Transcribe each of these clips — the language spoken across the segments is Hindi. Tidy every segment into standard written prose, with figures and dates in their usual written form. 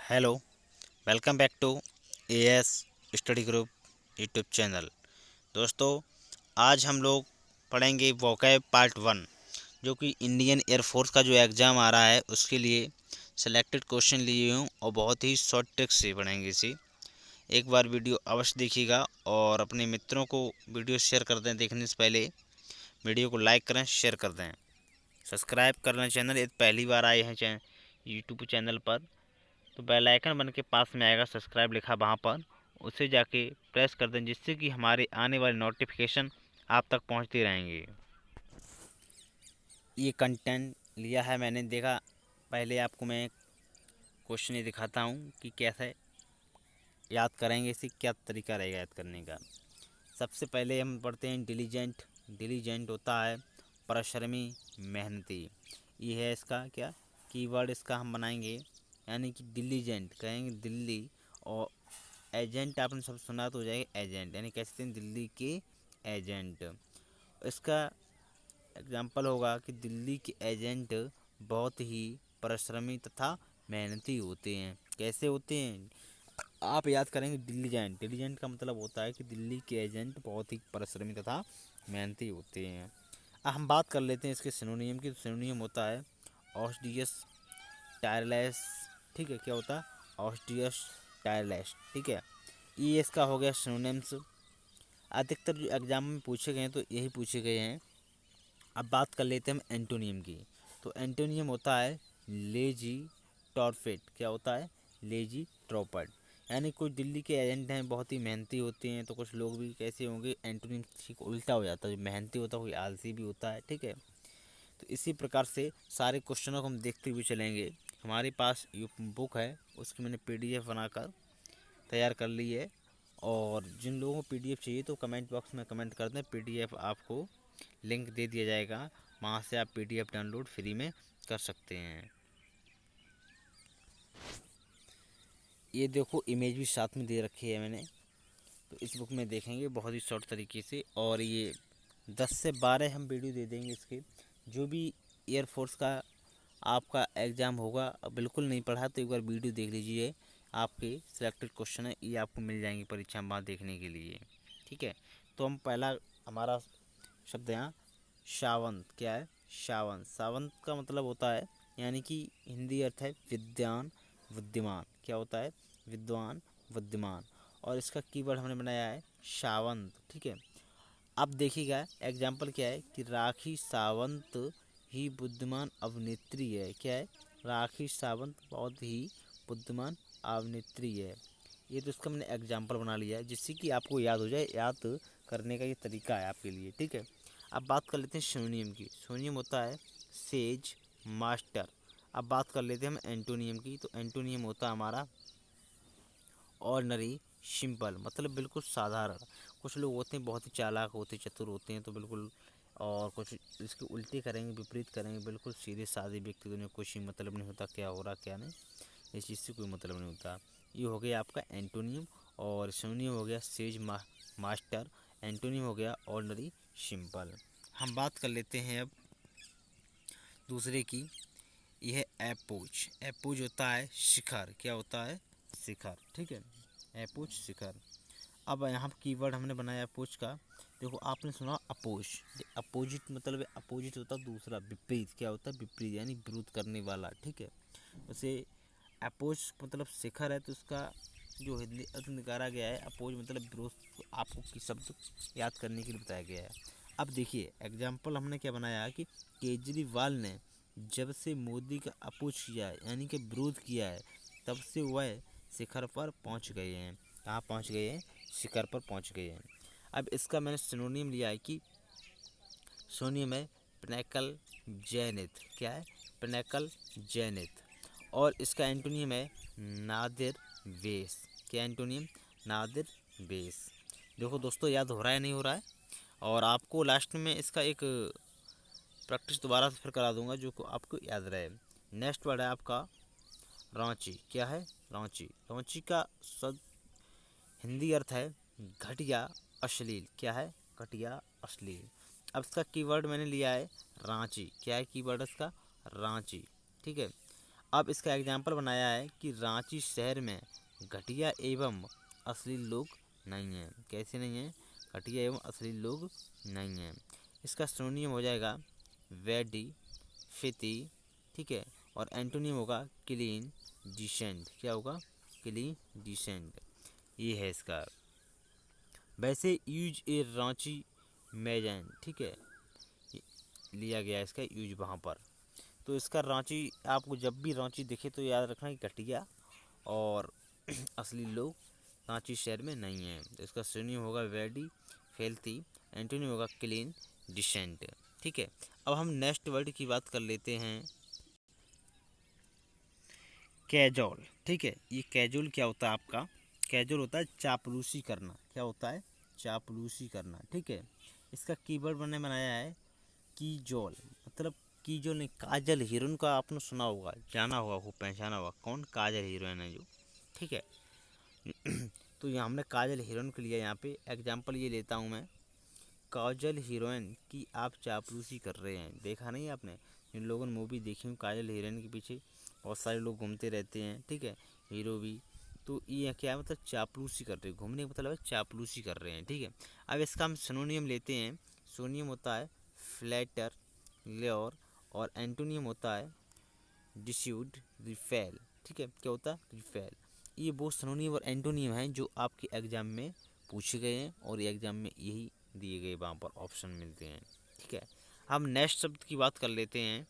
Hello, welcome back to AS study group YouTube channel. दोस्तों, आज हम लोग पढ़ेंगे वोकैब पार्ट 1, जो कि इंडियन एयरफोर्स का जो एग्ज़ाम आ रहा है उसके लिए सेलेक्टेड क्वेश्चन लिए हूँ और बहुत ही शॉर्ट ट्रिक से पढ़ेंगे इसी। एक बार वीडियो अवश्य देखिएगा और अपने मित्रों को वीडियो शेयर कर दें। देखने से पहले वीडियो को लाइक करें, शेयर कर दें, सब्सक्राइब कर लें चैनल यदि पहली बार आए हैं यूट्यूब चैनल पर। तो बेल आइकन बन के पास में आएगा सब्सक्राइब लिखा, वहाँ पर उसे जाके प्रेस कर दें, जिससे कि हमारे आने वाले नोटिफिकेशन आप तक पहुंचते रहेंगे। ये कंटेंट लिया है मैंने, देखा। पहले आपको मैं क्वेश्चन ये दिखाता हूँ कि कैसे याद करेंगे, इसे क्या तरीका रहेगा याद करने का। सबसे पहले हम पढ़ते हैं डिलीजेंट। डिलीजेंट होता है परिश्रमी, मेहनती। ये है इसका क्या कीवर्ड, इसका हम बनाएंगे, यानी कि डिलीजेंट कहेंगे दिल्ली, और एजेंट आपने सब सुना तो हो जाएगा एजेंट, यानी कह सकते हैं दिल्ली के एजेंट। इसका एग्जाम्पल होगा कि दिल्ली के एजेंट बहुत ही परिश्रमी तथा मेहनती होते हैं। कैसे होते हैं आप याद करेंगे, डिलीजेंट। डिलीजेंट का मतलब होता है कि दिल्ली के एजेंट बहुत ही परिश्रमी तथा मेहनती होते हैं। अब हम बात कर लेते हैं इसके सिनोनियम की। सिनोनियम होता है ऑस्टियस, टायरलेस। ठीक है, क्या होता है ऑस्टियस, टायरलेस। ठीक है, ये इसका हो गया सिनोनिम्स। अधिकतर जो एग्जाम में पूछे गए हैं तो यही पूछे गए हैं। अब बात कर लेते हैं हम एंटोनियम की। तो एंटोनियम होता है लेजी टॉर्पेट। क्या होता है लेजी ट्रॉपर्ट, यानी कुछ दिल्ली के एजेंट हैं बहुत ही मेहनती होते हैं, तो कुछ लोग भी कैसे होंगे, एंटोनियम ठीक उल्टा हो जाता है। जो मेहनती होता है कोई आलसी भी होता है। ठीक है, तो इसी प्रकार से सारे क्वेश्चनों को हम देखते हुए चलेंगे। हमारे पास ये बुक है, उसकी मैंने पीडीएफ बनाकर तैयार कर ली है। और जिन लोगों को पीडीएफ चाहिए तो कमेंट बॉक्स में कमेंट कर दें, पीडीएफ आपको लिंक दे दिया जाएगा, वहाँ से आप पीडीएफ डाउनलोड फ्री में कर सकते हैं। ये देखो, इमेज भी साथ में दे रखी है मैंने, तो इस बुक में देखेंगे बहुत ही शॉर्ट तरीके से। और ये 10 से 12 हम वीडियो दे देंगे इसके। जो भी एयरफोर्स का आपका एग्ज़ाम होगा, बिल्कुल नहीं पढ़ा तो एक बार वीडियो देख लीजिए। आपके सिलेक्टेड क्वेश्चन है ये आपको मिल जाएंगे परीक्षा में देखने के लिए। ठीक है, तो हम पहला हमारा शब्द यहाँ शावंत। क्या है शावंत? सावंत का मतलब होता है, यानी कि हिंदी अर्थ है विद्वान, बुद्धिमान। क्या होता है विद्वान, बुद्धिमान। और इसका कीवर्ड हमने बनाया है शावंत। ठीक है, अब देखिएगा एग्जाम्पल क्या है कि राखी सावंत ही बुद्धिमान अभिनेत्री है। क्या है राखी सावंत बहुत ही बुद्धिमान अभिनेत्री है। ये तो इसका मैंने एग्जाम्पल बना लिया है, जिससे कि आपको याद हो जाए। याद करने का ये तरीका है आपके लिए। ठीक है, अब बात कर लेते हैं सिनोनियम की। सिनोनियम होता है सेज, मास्टर। अब बात कर लेते हैं हम एंटोनियम की। तो एंटोनियम होता है हमारा ऑर्डनरी, सिंपल, मतलब बिल्कुल साधारण। कुछ लोग होते हैं बहुत ही चालाक होते हैं, चतुर होते हैं, तो बिल्कुल, और कुछ इसके उल्टे करेंगे, विपरीत करेंगे, बिल्कुल सीधे साधे व्यक्ति, उन्हें कुछ ही मतलब नहीं होता क्या हो रहा क्या नहीं, इस चीज़ से कोई मतलब नहीं होता। ये हो गया आपका एंटोनियम। और सिनोनियम हो गया सेज, मास्टर। एंटोनियम हो गया ऑर्डनरी, सिंपल। हम बात कर लेते हैं अब दूसरे की। यह एपोज। एपोज होता है शिखर। क्या होता है शिखर। ठीक है, एपोज शिखर। अब यहाँ कीवर्ड हमने बनाया अपोज का। देखो, आपने सुना अपोज, अपोजिट मतलब अपोजिट होता है दूसरा, विपरीत। क्या होता है विपरीत, यानी विरोध करने वाला। ठीक है, वैसे अपोज मतलब शिखर है, तो उसका जो हिंदी अर्थ निकाला गया है अपोज मतलब विरोध, आपको की शब्द याद करने के लिए बताया गया है। अब देखिए एग्जाम्पल हमने क्या बनाया है कि केजरीवाल ने जब से मोदी का अपोज किया है, यानी कि विरोध किया है, तब से वह शिखर पर पहुंच गए हैं। कहाँ पहुंच गए हैं? शिखर पर पहुंच गए हैं। अब इसका मैंने सिनोनियम लिया है कि सिनोनियम है पिनेकल, जैनिथ। क्या है पिनेकल, जैनिथ। और इसका एंटोनियम है नादिर, वेस। क्या एंटोनियम? नादिर, वेस। देखो दोस्तों, याद हो रहा है नहीं हो रहा है? और आपको लास्ट में इसका एक प्रैक्टिस दोबारा से फिर करा दूंगा जो को आपको याद रहे। नेक्स्ट वर्ड है आपका रांची। क्या है रांची? रांची का शब्द हिंदी अर्थ है घटिया, अश्लील। क्या है घटिया, अश्लील। अब इसका कीवर्ड मैंने लिया है रांची। क्या है कीवर्ड इसका? रांची। ठीक है, अब इसका एग्जाम्पल बनाया है कि रांची शहर में घटिया एवं असली लोग नहीं हैं। कैसे नहीं हैं? घटिया एवं असली लोग नहीं हैं। इसका सिनोनियम हो जाएगा वेडी, फिती, ठीक है, और एंटोनियम होगा क्लीन, डिसेंट। क्या होगा? Clean, decent. ये है इसका। वैसे यूज ए रांची मैजन, ठीक है, लिया गया इसका यूज वहाँ पर। तो इसका रांची, आपको जब भी रांची दिखे तो याद रखना कि घटिया और असली लोग रांची शहर में नहीं हैं। तो इसका सिनोनिम होगा वेडी, हेल्थी, एंटोनिम होगा क्लीन, डिसेंट। ठीक है, अब हम नेक्स्ट वर्ड की बात कर लेते हैं, कैजुअल। ठीक है, ये कैजुअल क्या होता है आपका? कैजुअल होता है चापलूसी करना। क्या होता है? चापलूसी करना। ठीक है, इसका कीवर्ड मैंने बनाया है कीजोल, मतलब कीजोल नहीं, काजल हीरोइन का आपने सुना होगा, जाना होगा, वो पहचाना होगा कौन? काजल हीरोइन है जो। ठीक है तो यहाँ हमने काजल हीरोइन के लिए यहाँ पे एग्जांपल ये लेता हूँ मैं, काजल हीरोइन की आप चापलूसी कर रहे हैं। देखा नहीं आपने? जिन लोगों ने मूवी देखी हूँ, काजल हीरोइन के पीछे बहुत सारे लोग घूमते रहते हैं, ठीक है, हीरो भी। तो ये क्या है? मतलब चापलूसी कर रहे हैं, घूमने का मतलब है चापलूसी कर रहे हैं। ठीक है, अब इसका हम सिनोनियम लेते हैं। सिनोनियम होता है फ्लैटर, ल्योर, और एंटोनियम होता है डिस्यूड, रिफेल। ठीक है, क्या होता है? रिफेल। ये वो सिनोनियम और एंटोनियम हैं जो आपके एग्जाम में पूछे गए हैं, और एग्जाम में यही दिए गए वहाँ पर ऑप्शन मिलते हैं। ठीक है, हम नेक्स्ट शब्द की बात कर लेते हैं,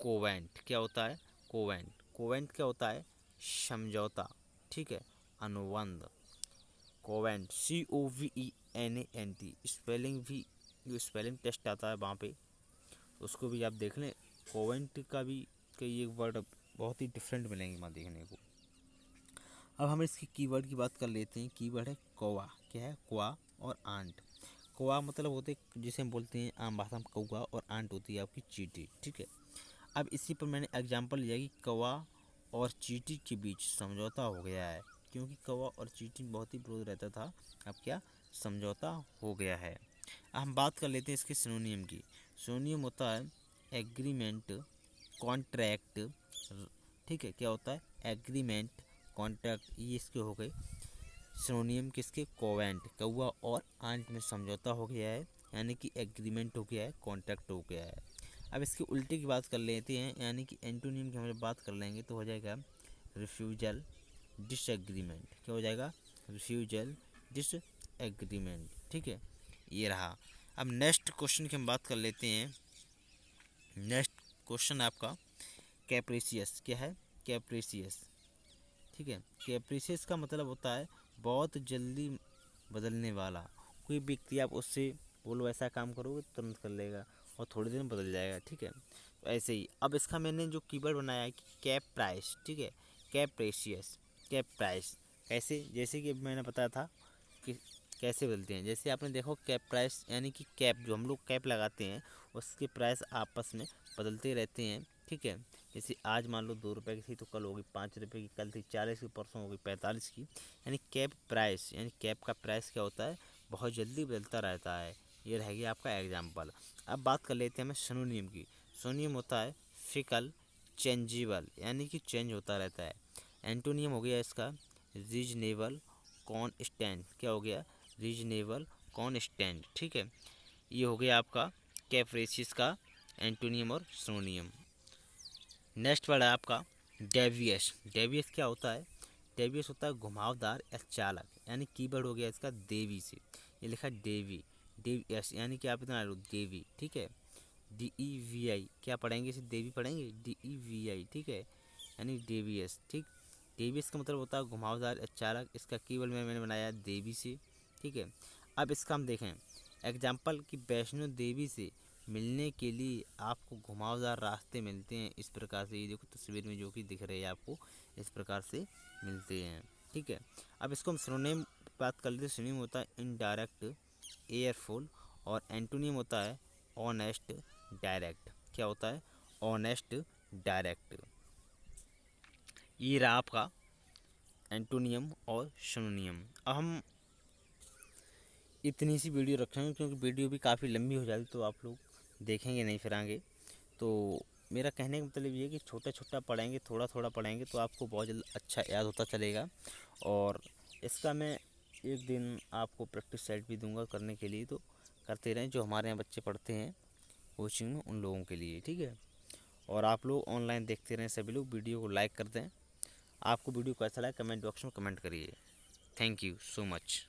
कोवेंट। क्या होता है? कोवेंट। कोवेंट क्या होता है? समझौता, ठीक है, अनुबंध। कोवेंट, COVENANT। स्पेलिंग भी, जो स्पेलिंग टेस्ट आता है वहाँ पे, उसको भी आप देख लें। कोवेंट का भी कई एक वर्ड बहुत ही डिफरेंट मिलेंगे वहाँ देखने को। अब हम इसकी कीवर्ड की बात कर लेते हैं। कीवर्ड है कौवा। क्या है? कौवा और आंट। कौवा मतलब होते जिसे हम बोलते हैं आम भाषा में कौवा, और आंट होती है आपकी चींटी। ठीक है, अब इसी पर मैंने एग्जांपल लिया कि कौवा और चींटी के बीच समझौता हो गया है, क्योंकि कौवा और चींटी बहुत ही विरोध रहता था, अब क्या? समझौता हो गया है। अब हम बात कर लेते हैं इसके सिनोनियम की। सिनोनियम होता है एग्रीमेंट, कॉन्ट्रैक्ट। ठीक है, क्या होता है? एग्रीमेंट, कॉन्ट्रैक्ट, ये इसके हो गए सिनोनियम किसके? कोवेंट। कौवा और आंट में समझौता हो गया है, यानी कि एग्रीमेंट हो गया है, कॉन्ट्रैक्ट हो गया है। अब इसके उल्टे की बात कर लेते हैं, यानी कि एंटोनियम की हम बात कर लेंगे तो हो जाएगा रिफ्यूजल, डिसएग्रीमेंट। क्या हो जाएगा? Refusal, disagreement. ठीक है, ये रहा। अब नेक्स्ट क्वेश्चन की हम बात कर लेते हैं। नेक्स्ट क्वेश्चन आपका कैप्रिसियस। क्या है? कैप्रिसियस। ठीक है, कैप्रिसियस का मतलब होता है बहुत जल्दी बदलने वाला। कोई व्यक्ति आप उससे बोलो ऐसा काम करोगे तुरंत कर लेगा, और थोड़ी देर में बदल जाएगा। ठीक है, तो ऐसे ही अब इसका मैंने जो कीवर्ड बनाया है कि कैप प्राइस। ठीक है, कैप प्रेशियस, कैप प्राइस। ऐसे जैसे कि अभी मैंने बताया था कि कैसे बदलते हैं। जैसे आपने देखो कैप प्राइस, यानी कि कैप, जो हम लोग कैप लगाते हैं उसके प्राइस आपस में बदलते रहते हैं। ठीक है, जैसे आज मान लो 2 रुपये की थी तो कल होगी 5 रुपये की, कल थी 40 की, परसों होगी 45 की। यानी कैप प्राइस, यानी कैप का प्राइस क्या होता है? बहुत जल्दी बदलता रहता है। ये रहेगी आपका एग्जाम्पल। अब बात कर लेते हैं हम सिनोनियम की। सिनोनियम होता है फिकल, चेंजेबल, यानी कि चेंज होता रहता है। एंटोनियम हो गया इसका रीजनेबल, कॉन्स्टेंट। क्या हो गया? Reasonable, constant. ठीक है, ये हो गया आपका कैप्रेसियस का एंटोनियम और सिनोनियम। नेक्स्ट वर्ड है आपका डेवियस। डेवियस क्या होता है? डेवियस होता है घुमावदार या चालक, यानी कीवर्ड हो गया इसका देवी से। ये लिखा है देवी, डेवियस, यानी कि आप इतना लो देवी। ठीक है, DEVI, क्या पढ़ेंगे इसे? देवी पढ़ेंगे, DEVI। ठीक है, यानी डेवियस। ठीक, डेवियस का मतलब होता है घुमावदार या चालक। इसका कीवर्ड मैंने बनाया है देवी से। ठीक है, अब इसका हम देखें एग्जाम्पल कि वैष्णो देवी से मिलने के लिए आपको घुमावदार रास्ते मिलते हैं इस प्रकार से। ये देखो तस्वीर में जो कि दिख रहे हैं आपको, इस प्रकार से मिलते हैं। ठीक है, अब इसको हम सिनोनिम बात कर लेते हैं। सिनोनिम होता है इनडायरेक्ट, एयरफुल, और एंटोनियम होता है ऑनेस्ट, डायरेक्ट। क्या होता है? Honest, direct. ये रहा आपका एंटोनियम और सिनोनियम। अब हम इतनी सी वीडियो रखेंगे क्योंकि वीडियो भी काफ़ी लंबी हो जाती तो आप लोग देखेंगे नहीं फिर आगे। तो मेरा कहने का मतलब ये है कि छोटा छोटा पढ़ेंगे, थोड़ा थोड़ा पढ़ेंगे तो आपको बहुत जल्द अच्छा याद होता चलेगा। और इसका मैं एक दिन आपको प्रैक्टिस सेट भी दूंगा करने के लिए, तो करते रहें। जो हमारे यहाँ बच्चे पढ़ते हैं कोचिंग में उन लोगों के लिए, ठीक है। और आप लोग ऑनलाइन देखते रहें, सभी लोग वीडियो को लाइक कर दें। आपको वीडियो कैसा लगा कमेंट बॉक्स में कमेंट करिए। Thank you so much.